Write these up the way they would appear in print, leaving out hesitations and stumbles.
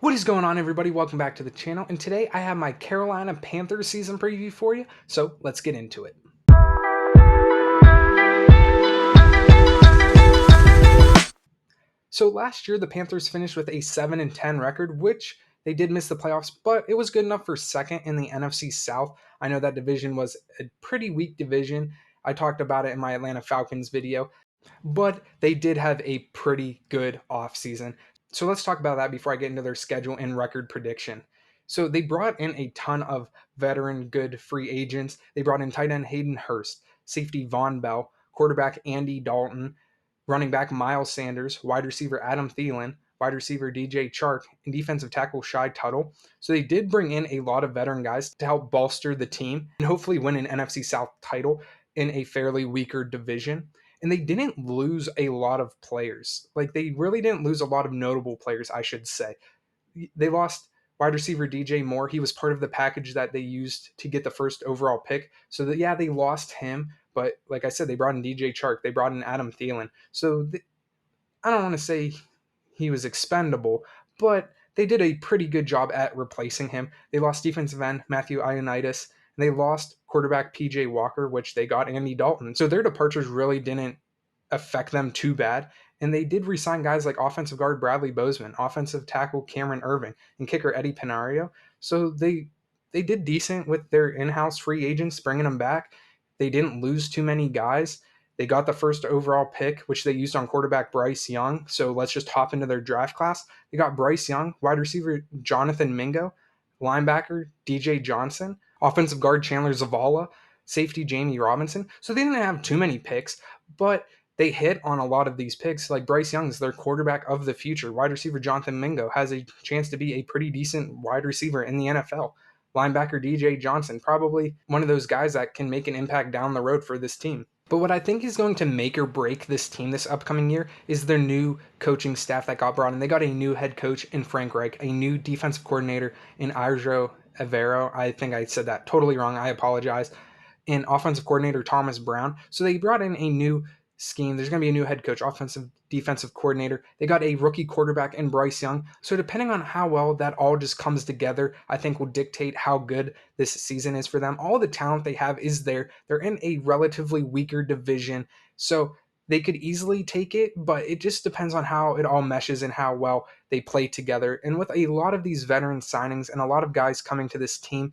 What is going on, everybody? Welcome back to the channel, and today I have my Carolina Panthers season preview for you, so let's get into it. So last year, the Panthers finished with a 7-10 record, which they did miss the playoffs, but it was good enough for second in the NFC South. I know that division was a pretty weak division. I talked about it in my Atlanta Falcons video, but they did have a pretty good offseason. So let's talk about that before I get into their schedule and record prediction. So they brought in a ton of veteran good free agents. They brought in tight end Hayden Hurst, safety Von Bell, quarterback Andy Dalton, running back Miles Sanders, wide receiver Adam Thielen, wide receiver DJ Chark, and defensive tackle Shy Tuttle. So they did bring in a lot of veteran guys to help bolster the team and hopefully win an NFC South title in a fairly weaker division. And they didn't lose a lot of players. Like, they really didn't lose a lot of notable players, I should say. They lost wide receiver DJ Moore. He was part of the package that they used to get the first overall pick. So that, yeah, they lost him, but like I said, they brought in DJ Chark. They brought in Adam Thielen. So I don't want to say he was expendable, but they did a pretty good job at replacing him. They lost defensive end Matthew Ioannidis, and they lost quarterback PJ Walker, which they got Andy Dalton. So their departures really didn't affect them too bad. And they did resign guys like offensive guard Bradley Bozeman, offensive tackle Cameron Irving, and kicker Eddie Penario. So they did decent with their in-house free agents, bringing them back. They didn't lose too many guys. They got the first overall pick, which they used on quarterback Bryce Young. So let's just hop into their draft class. They got Bryce Young, wide receiver Jonathan Mingo, linebacker DJ Johnson, offensive guard Chandler Zavala, safety Jamie Robinson. So they didn't have too many picks, but they hit on a lot of these picks. Like Bryce Young is their quarterback of the future. Wide receiver Jonathan Mingo has a chance to be a pretty decent wide receiver in the NFL. Linebacker DJ Johnson, probably one of those guys that can make an impact down the road for this team. But what I think is going to make or break this team this upcoming year is their new coaching staff that got brought in. They got a new head coach in Frank Reich, a new defensive coordinator in Arjo Evero. I think I said that totally wrong. I apologize. And offensive coordinator Thomas Brown. So they brought in a new scheme. There's going to be a new head coach, offensive defensive coordinator. They got a rookie quarterback in Bryce Young. So depending on how well that all just comes together, I think will dictate how good this season is for them. All the talent they have is there. They're in a relatively weaker division. So they could easily take it, but it just depends on how it all meshes and how well they play together. And with a lot of these veteran signings and a lot of guys coming to this team,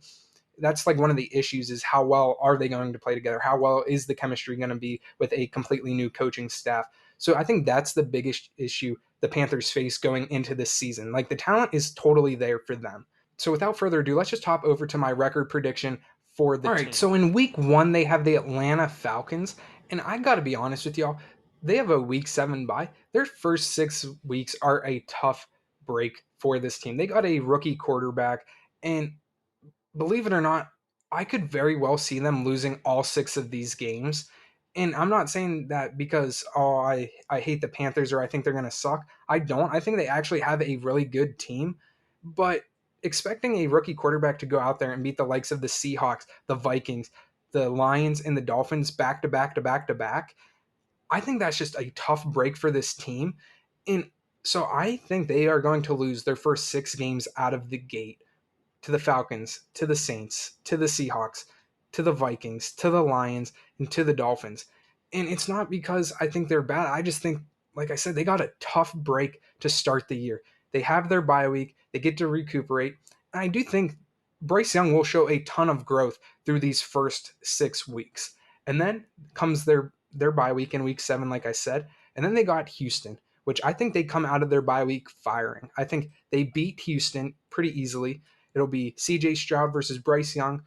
that's like one of the issues is how well are they going to play together? How well is the chemistry going to be with a completely new coaching staff? So I think that's the biggest issue the Panthers face going into this season. Like, the talent is totally there for them. So without further ado, let's just hop over to my record prediction for the team. So in week 1, they have the Atlanta Falcons, and I got to be honest with y'all, they have a week 7 bye. Their first 6 weeks are a tough break for this team. They got a rookie quarterback, and believe it or not, I could very well see them losing all 6 of these games. And I'm not saying that because, I hate the Panthers or I think they're going to suck. I don't. I think they actually have a really good team. But expecting a rookie quarterback to go out there and beat the likes of the Seahawks, the Vikings, the Lions, and the Dolphins back to back to back to back, I think that's just a tough break for this team. And so I think they are going to lose their first 6 games out of the gate to the Falcons, to the Saints, to the Seahawks, to the Vikings, to the Lions, and to the Dolphins. And it's not because I think they're bad. I just think, like I said, they got a tough break to start the year. They have their bye week, they get to recuperate. And I do think Bryce Young will show a ton of growth through these first 6 weeks. And then comes their bye week in week 7, like I said. And then they got Houston, which I think they come out of their bye week firing. I think they beat Houston pretty easily. It'll be CJ Stroud versus Bryce Young,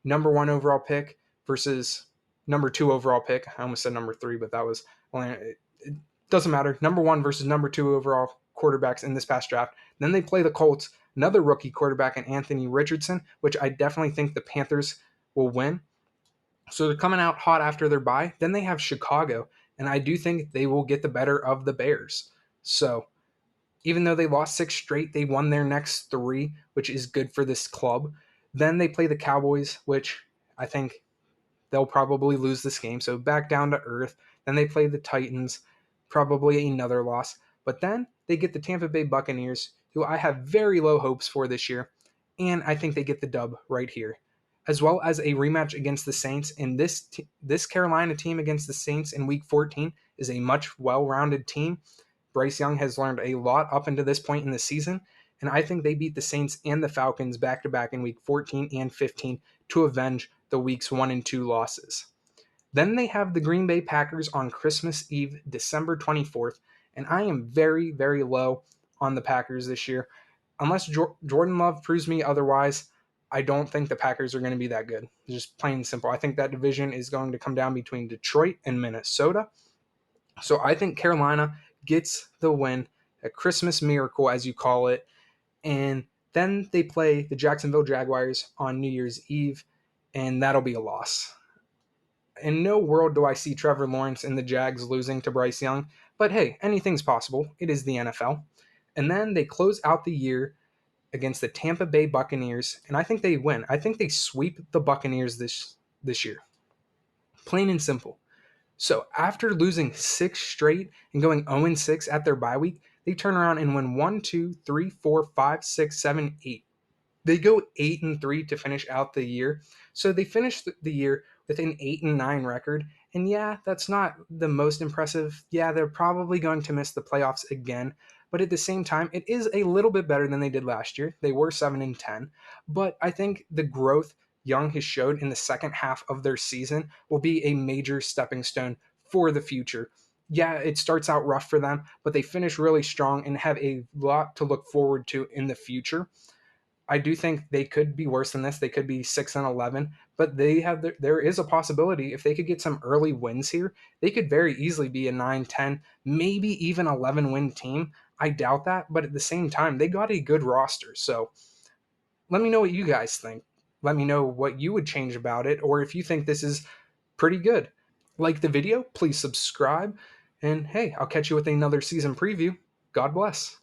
number 1 overall pick versus number 2 overall pick. I almost said number 3, but that was, well, it doesn't matter. Number 1 versus number 2 overall quarterbacks in this past draft. Then they play the Colts, another rookie quarterback in Anthony Richardson, which I definitely think the Panthers will win. So they're coming out hot after their bye. Then they have Chicago, and I do think they will get the better of the Bears. So even though they lost 6 straight, they won their next 3, which is good for this club. Then they play the Cowboys, which I think they'll probably lose this game. So back down to earth. Then they play the Titans, probably another loss. But then they get the Tampa Bay Buccaneers, who I have very low hopes for this year, and I think they get the dub right here, as well as a rematch against the Saints. And this Carolina team against the Saints in Week 14 is a much well-rounded team. Bryce Young has learned a lot up until this point in the season, and I think they beat the Saints and the Falcons back to back in Week 14 and 15 to avenge the Weeks 1 and 2 losses. Then they have the Green Bay Packers on Christmas Eve, December 24th, and I am very, very low on the Packers this year. Unless Jordan Love proves me otherwise, I don't think the Packers are going to be that good. Just plain and simple. I think that division is going to come down between Detroit and Minnesota. So I think Carolina gets the win, a Christmas miracle, as you call it. And then they play the Jacksonville Jaguars on New Year's Eve, and that'll be a loss. In no world do I see Trevor Lawrence and the Jags losing to Bryce Young, but hey, anything's possible. It is the NFL. And then they close out the year against the Tampa Bay Buccaneers, and I think they win. I think they sweep the Buccaneers this year. Plain and simple. So after losing 6 straight and going 0-6 at their bye week, they turn around and win 1, 2, 3, 4, 5, 6, 7, 8. They go 8-3 to finish out the year. So they finish the year with an 8-9 record. And yeah, that's not the most impressive. Yeah, they're probably going to miss the playoffs again. But at the same time, it is a little bit better than they did last year. They were 7-10. But I think the growth Young has showed in the second half of their season will be a major stepping stone for the future. Yeah, it starts out rough for them, but they finish really strong and have a lot to look forward to in the future. I do think they could be worse than this. They could be 6-11, but there is a possibility if they could get some early wins here, they could very easily be a 9-10, maybe even 11 win team. I doubt that, but at the same time, they got a good roster. So let me know what you guys think. Let me know what you would change about it, or if you think this is pretty good. Like the video, please subscribe, and hey, I'll catch you with another season preview. God bless.